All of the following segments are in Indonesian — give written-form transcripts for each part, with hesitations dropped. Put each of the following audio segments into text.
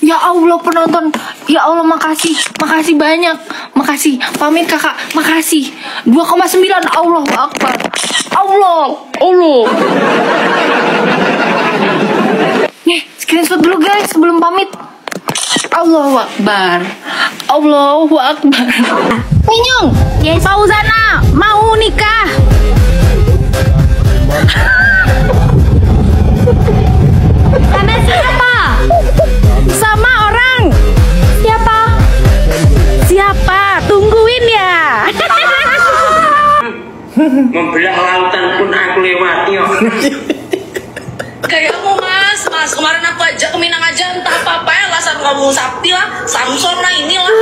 Ya Allah penonton, ya Allah makasih banyak, makasih, pamit kakak, makasih. 2,9, Allahu Akbar, Allah. Nih, screenshot dulu guys sebelum pamit. Allahu Akbar, Allahu Akbar. Pinyung, yes. Fauzana mau nikah. Sama siapa? Sama orang. Siapa? Tungguin ya. Membelah lautan pun aku lewati. Kayamu mas, kemarin aku ajak ke Minang aja entah apa ya, alasan kamu Sakti lah, Samson lah, inilah.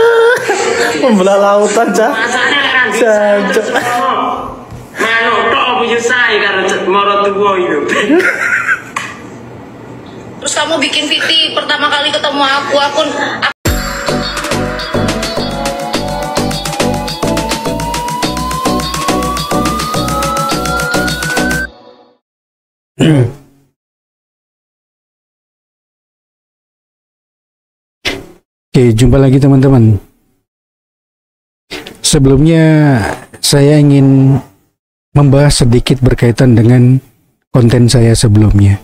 Membelah lautan, Cak. Masanya kan Cak. Manuk tok apa yo sae karo moro tuwa itu. Terus kamu bikin Viti pertama kali ketemu aku Oke, jumpa lagi teman-teman. Sebelumnya saya ingin membahas sedikit berkaitan dengan konten saya sebelumnya.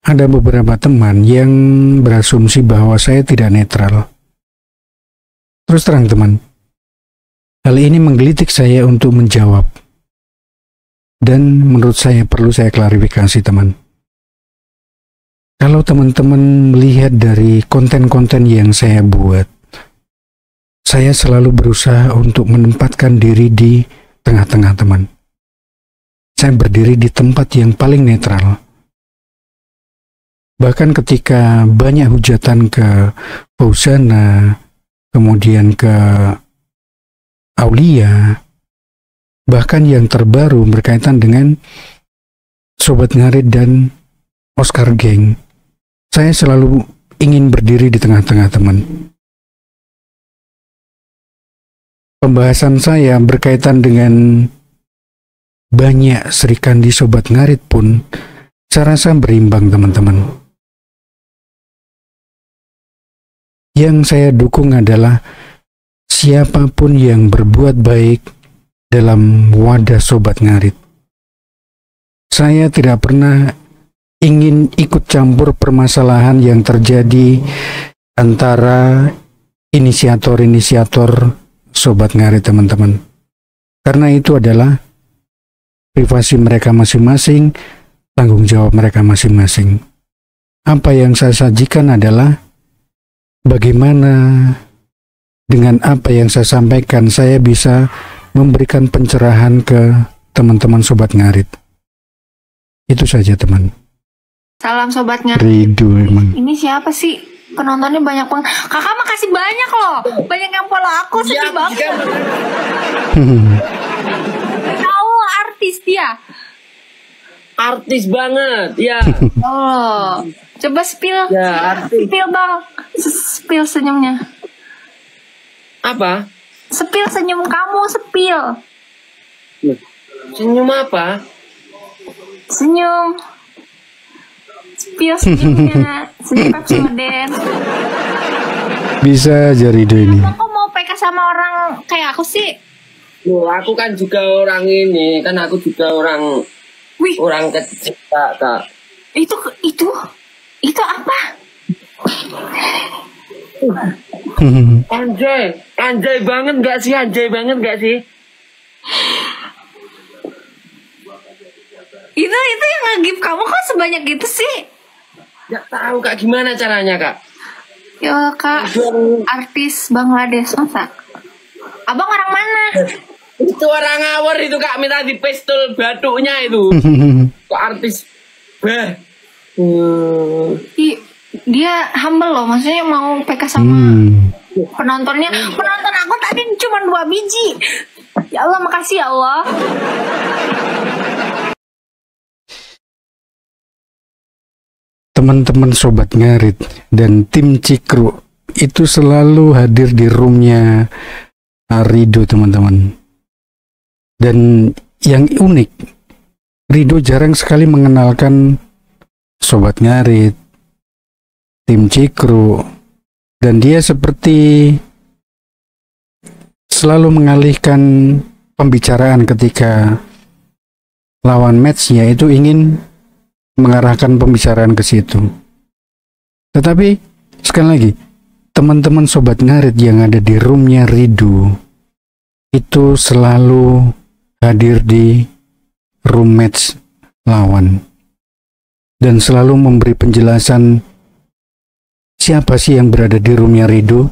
Ada beberapa teman yang berasumsi bahwa saya tidak netral. Terus terang teman, hal ini menggelitik saya untuk menjawab. Dan menurut saya perlu saya klarifikasi teman. Kalau teman-teman melihat dari konten-konten yang saya buat, saya selalu berusaha untuk menempatkan diri di tengah-tengah teman. Saya berdiri di tempat yang paling netral. Bahkan ketika banyak hujatan ke Fauzana, kemudian ke Aulia, bahkan yang terbaru berkaitan dengan Sobat Ngarit dan Oscar Gang, saya selalu ingin berdiri di tengah-tengah teman. Pembahasan saya berkaitan dengan banyak Serikandi Sobat Ngarit pun saya rasa berimbang teman-teman. Yang saya dukung adalah siapapun yang berbuat baik dalam wadah Sobat Ngarit. Saya tidak pernah ingin ikut campur permasalahan yang terjadi antara inisiator-inisiator Sobat Ngarit teman-teman. Karena itu adalah privasi mereka masing-masing, tanggung jawab mereka masing-masing. Apa yang saya sajikan adalah bagaimana dengan apa yang saya sampaikan saya bisa memberikan pencerahan ke teman-teman Sobat Ngarit. Itu saja teman. Salam Sobat Ngarit. Ridho emang. Ini siapa sih? Penontonnya banyak banget. Kakak makasih banyak loh. Banyak yang follow aku, sedih banget. Tahu artis dia. Artis banget, ya. Oh, coba spill. Ya, artis. Spill bang. Spill senyumnya. Apa? Spill senyum kamu, spill. Senyum apa? Senyum. Spill senyumnya. Senyum Pepsi Meden. Bisa aja Ridho ini. Aku mau PK sama orang kayak aku sih. Loh, aku kan juga orang ini, kan aku juga orang. Wih. Orang kecil, Kak. Itu apa? Anjay banget gak sih? Itu yang nge-give kamu kok sebanyak gitu sih? Gak tahu Kak, gimana caranya Kak? Ya Kak, artis Bangladesh masa? Abang orang mana? Itu orang ngawur itu Kak, minta di pistol batuknya itu. Kok artis? Bah. Dia humble loh, maksudnya mau PK sama penontonnya. Penonton aku tadi cuma 2 biji. Ya Allah, makasih ya Allah. Teman-teman Sobat Ngarit dan tim Cikru itu selalu hadir di roomnya Ridho teman-teman. Dan yang unik, Ridho jarang sekali mengenalkan Sobat Ngarit, tim Cikru, dan dia seperti selalu mengalihkan pembicaraan ketika lawan matchnya itu ingin mengarahkan pembicaraan ke situ. Tetapi sekali lagi, teman-teman sobat ngarit yang ada di roomnya Ridho itu selalu hadir di room match lawan dan selalu memberi penjelasan siapa sih yang berada di roomnya Ridho.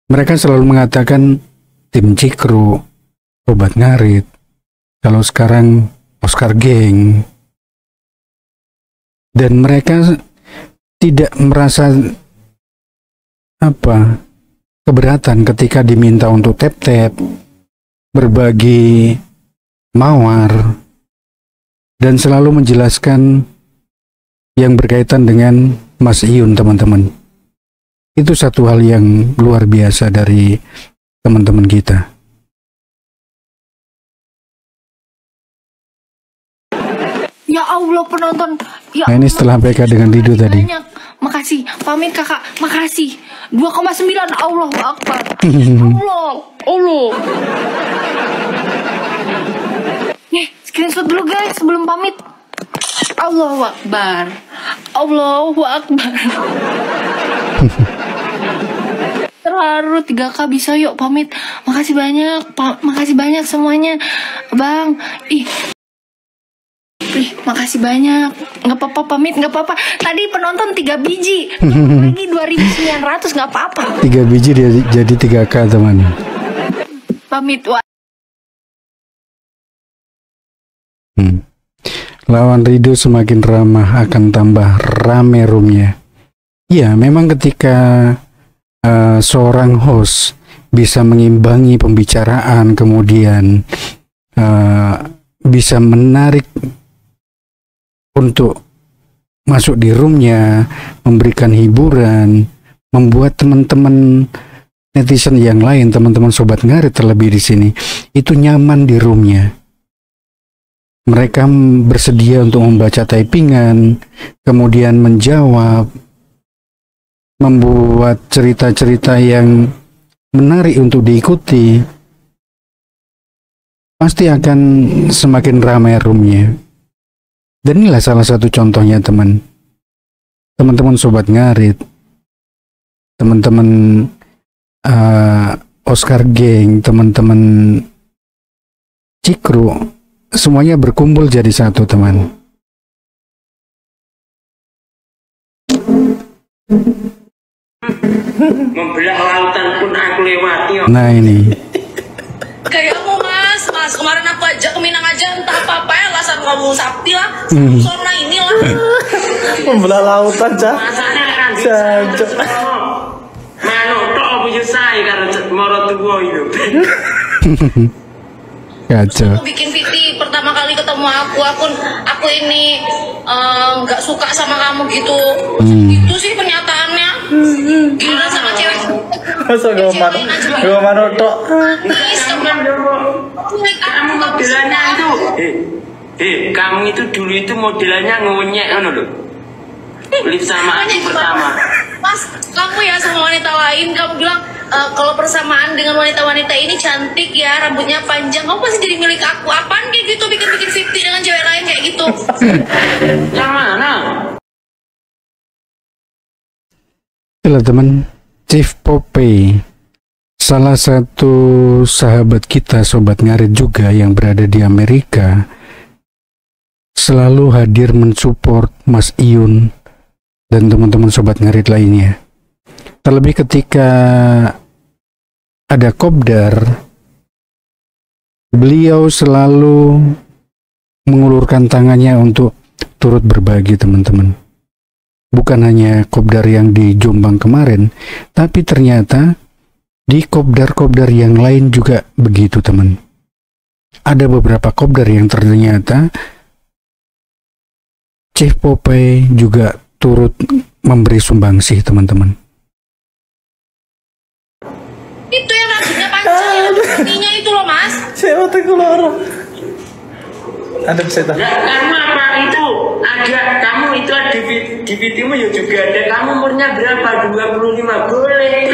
Mereka selalu mengatakan tim Cikru, sobat ngarit, kalau sekarang Oscar Geng, dan mereka tidak merasa keberatan ketika diminta untuk tap-tap, berbagi mawar, dan selalu menjelaskan yang berkaitan dengan Mas Iyun, teman-teman. Itu satu hal yang luar biasa dari teman-teman kita. Ya Allah penonton. Ya Nah, ini setelah PK dengan Ridho tadi. banyak. Makasih, pamit kakak. Makasih. 2,9. Allahu Akbar. Allah. Nih, screenshot dulu guys sebelum pamit. Allahu Akbar. Allahu Akbar. Terharu 3K bisa yuk pamit. Makasih banyak. Makasih banyak semuanya. Bang. Ih, makasih banyak. Nggak apa-apa pamit, nggak apa-apa. Tadi penonton 3 biji. Lagi 2.900 nggak apa-apa. 3 biji dia jadi 3K, teman. Pamit. Wah. Lawan Ridho semakin ramah, akan tambah rame roomnya. Ya, memang ketika seorang host bisa mengimbangi pembicaraan, kemudian bisa menarik untuk masuk di roomnya, memberikan hiburan, membuat teman-teman netizen yang lain, teman-teman sobat ngarit terlebih di sini, itu nyaman di roomnya. Mereka bersedia untuk membaca typingan, kemudian menjawab, membuat cerita-cerita yang menarik untuk diikuti. Pasti akan semakin ramai roomnya. Dan inilah salah satu contohnya, teman-teman sobat ngarit, teman-teman Oscar Geng, teman-teman Cikru, semuanya berkumpul jadi satu, teman. Membelah lautan pun aku lewati. Nah ini. Kayak kamu mas kemarin aku ajak ke Minang aja entah apa ya alasan kamu sakti lah, zona inilah. Membelah lautan, Cak. Masanya kan Jancuk. manuk tok apa yo sae karo moro tuwa itu. Kacau. Aku bikin Viti pertama kali ketemu aku ini nggak suka sama kamu gitu. Itu sih pernyataannya. Gila sama cewek. Masa gua manuk tok. Kamu modelannya itu. Kamu itu dulu itu modelannya ngonyek ngono lho. Lift sama aku pertama. Mas, kamu ya sama wanita lain, kamu bilang kalau persamaan dengan wanita-wanita ini cantik ya, rambutnya panjang, kamu pasti jadi milik aku. Apaan kayak gitu, bikin-bikin Viti dengan cewek lain kayak gitu. Yang mana? Itulah teman, Chief Popeye, salah satu sahabat kita sobat ngarit juga yang berada di Amerika, selalu hadir mensupport Mas Iyun dan teman-teman sobat ngarit lainnya. Terlebih ketika ada kopdar, beliau selalu mengulurkan tangannya untuk turut berbagi, teman-teman. Bukan hanya kopdar yang di Jombang kemarin, tapi ternyata di kopdar-kopdar yang lain juga begitu, teman. Ada beberapa kopdar yang ternyata Chief Popeye juga turut memberi sumbangsih, teman-teman. Itu yang rambutnya panjang, yang rambutnya itu loh mas. Saya otak keluar. Ada setan. Ya, kamu apa itu? Ada kamu itu ada di videomu ya juga ada. Kamu umurnya berapa? 25 boleh.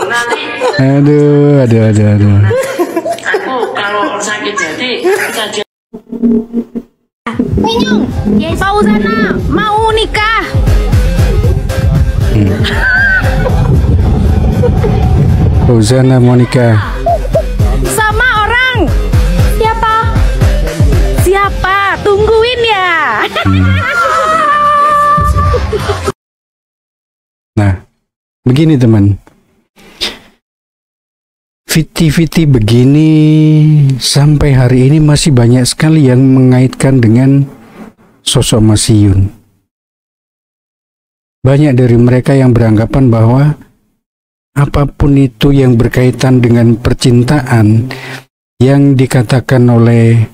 Nanti Aduh. aku kalau sakit hati saja. Minyong, Fauzana mau nikah. Fauzana mau nikah Sama orang. Siapa? Tungguin ya. Nah, begini teman. Fiti-fiti begini sampai hari ini masih banyak sekali yang mengaitkan dengan sosok Mas Iyun. Banyak dari mereka yang beranggapan bahwa apapun itu yang berkaitan dengan percintaan yang dikatakan oleh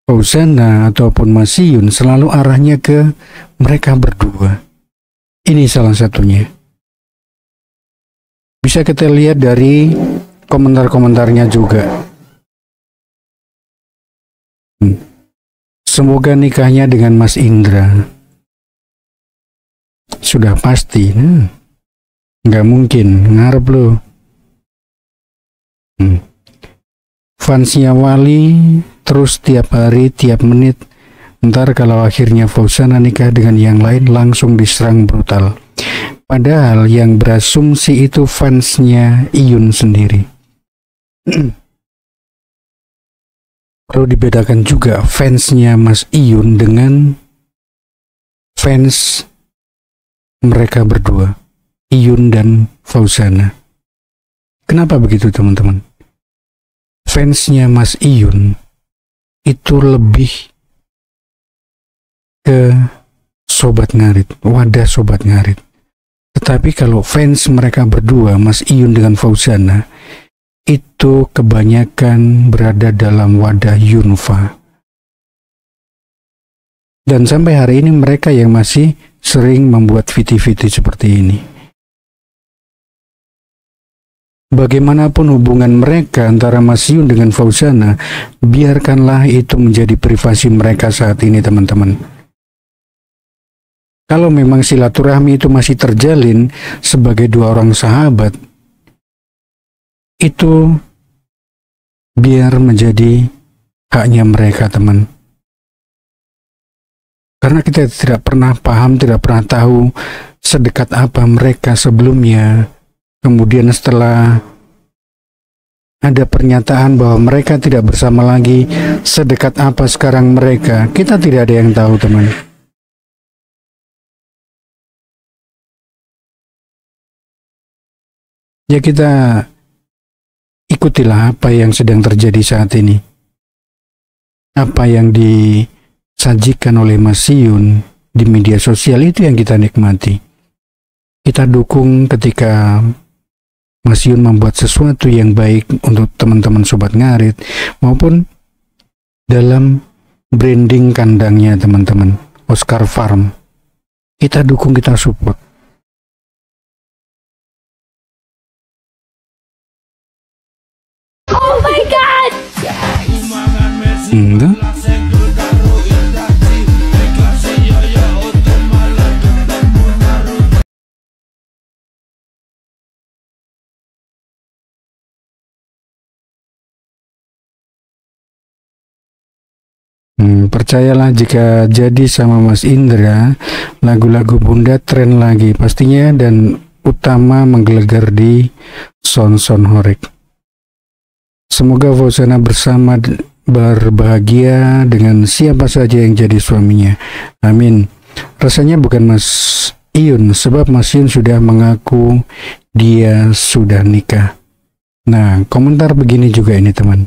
Fauzana ataupun Mas Iyun selalu arahnya ke mereka berdua. Ini salah satunya. Bisa kita lihat dari komentar-komentarnya juga. Semoga nikahnya dengan Mas Indra. Sudah pasti. Nggak mungkin, ngarep lo. Fansnya Wali terus tiap hari, tiap menit. Ntar kalau akhirnya Fauzana nikah dengan yang lain langsung diserang brutal. Padahal yang berasumsi itu fansnya Iyun sendiri. Perlu dibedakan juga fansnya Mas Iyun dengan fans mereka berdua, Iyun dan Fauzana. Kenapa begitu teman-teman? Fansnya Mas Iyun itu lebih ke Sobat Ngarit, wadah Sobat Ngarit. Tetapi kalau fans mereka berdua, Mas Iyun dengan Fauzana, itu kebanyakan berada dalam wadah Yunfa. Dan sampai hari ini mereka yang masih sering membuat viti-viti seperti ini. Bagaimanapun hubungan mereka antara Mas Iyun dengan Fauzana, biarkanlah itu menjadi privasi mereka saat ini teman-teman. Kalau memang silaturahmi itu masih terjalin sebagai dua orang sahabat, itu biar menjadi haknya mereka teman. Karena kita tidak pernah paham, tidak pernah tahu sedekat apa mereka sebelumnya. Kemudian setelah ada pernyataan bahwa mereka tidak bersama lagi, sedekat apa sekarang mereka, kita tidak ada yang tahu teman. Ya kita ikutilah apa yang sedang terjadi saat ini. Apa yang disajikan oleh Mas Iyun di media sosial itu yang kita nikmati. Kita dukung ketika Mas Iyun membuat sesuatu yang baik untuk teman-teman Sobat Ngarit, maupun dalam branding kandangnya teman-teman, Oscar Farm. Kita dukung, kita support. Oh my god. Percayalah jika jadi sama Mas Indra, lagu-lagu Bunda tren lagi pastinya, dan utama menggelegar di Son-Son Horek. Semoga Fauzana bersama berbahagia dengan siapa saja yang jadi suaminya. Amin. Rasanya bukan Mas Iyun, sebab Mas Iyun sudah mengaku dia sudah nikah. Nah, komentar begini juga ini teman.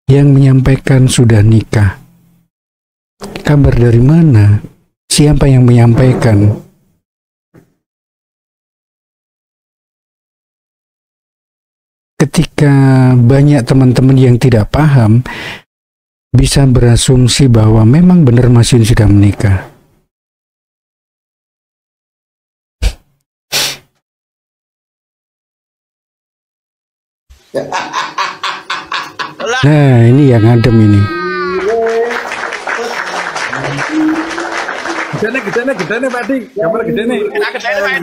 Yang menyampaikan sudah nikah. Kabar dari mana? Siapa yang menyampaikan? Ketika banyak teman-teman yang tidak paham bisa berasumsi bahwa memang benar Mas Iyun sudah menikah. Nah, ini yang adem ini. Gedene Pak Edi. Gambar gedene.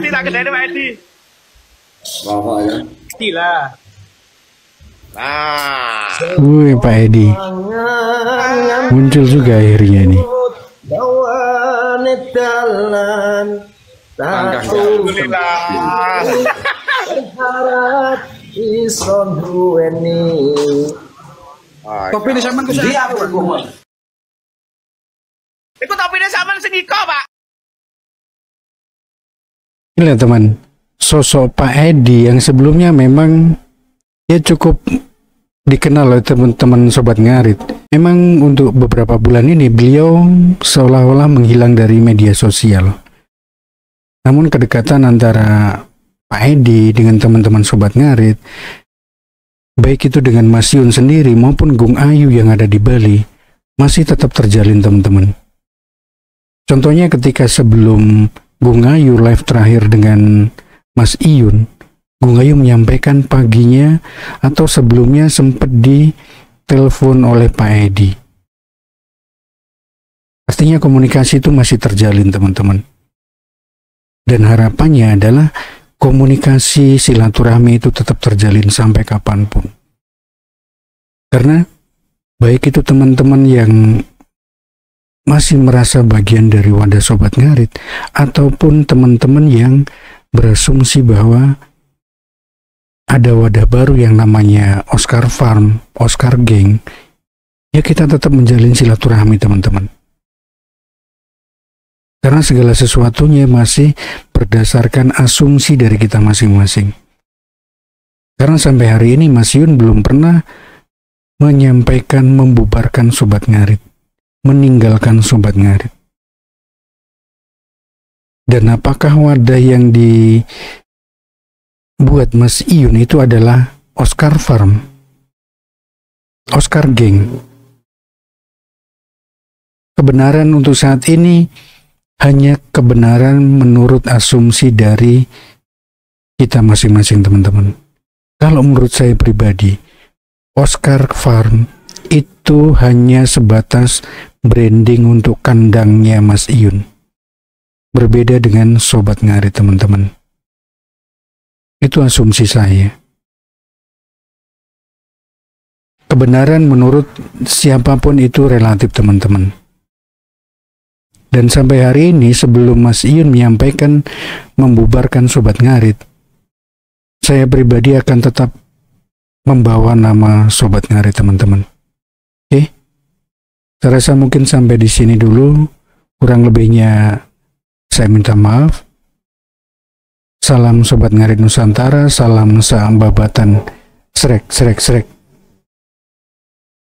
Tak gedene Pak Edi. Pokoknya. Gila. Nah. Wih, Pak Edi. Muncul juga akhirnya nih. Topi ini sampean ke Dia apa gua? Iku topine sampean sing iko, Pak. Lihat teman, sosok Pak Edi yang sebelumnya memang dia cukup dikenal oleh teman-teman Sobat Ngarit. Memang untuk beberapa bulan ini beliau seolah-olah menghilang dari media sosial. Namun kedekatan antara Pak Edi dengan teman-teman Sobat Ngarit, baik itu dengan Mas Yun sendiri maupun Gung Ayu yang ada di Bali, masih tetap terjalin teman-teman. Contohnya ketika sebelum Gung Ayu live terakhir dengan Mas Iyun, Gung Ayu menyampaikan paginya atau sebelumnya sempat ditelepon oleh Pak Edi. Pastinya komunikasi itu masih terjalin teman-teman. Dan harapannya adalah komunikasi silaturahmi itu tetap terjalin sampai kapanpun. Karena baik itu teman-teman yang masih merasa bagian dari wadah Sobat Ngarit, ataupun teman-teman yang berasumsi bahwa ada wadah baru yang namanya Oscar Farm, Oscar Gang, ya kita tetap menjalin silaturahmi teman-teman. Karena segala sesuatunya masih berdasarkan asumsi dari kita masing-masing. Karena sampai hari ini Mas Yun belum pernah menyampaikan membubarkan Sobat Ngarit, meninggalkan Sobat Ngarit. Dan apakah wadah yang dibuat Mas Iyun itu adalah Oscar Farm, Oscar Gang? Kebenaran untuk saat ini hanya kebenaran menurut asumsi dari kita masing-masing teman-teman. Kalau menurut saya pribadi, Oscar Farm itu hanya sebatas branding untuk kandangnya Mas Iyun. Berbeda dengan Sobat Ngarit teman-teman. Itu asumsi saya. Kebenaran menurut siapapun itu relatif teman-teman. Dan sampai hari ini sebelum Mas Iyun menyampaikan membubarkan Sobat Ngarit, saya pribadi akan tetap membawa nama Sobat Ngarit teman-teman. Oke? Saya rasa mungkin sampai di sini dulu. Kurang lebihnya saya minta maaf. Salam Sobat Ngarit Nusantara, salam Sambabatan. Srek, srek, srek.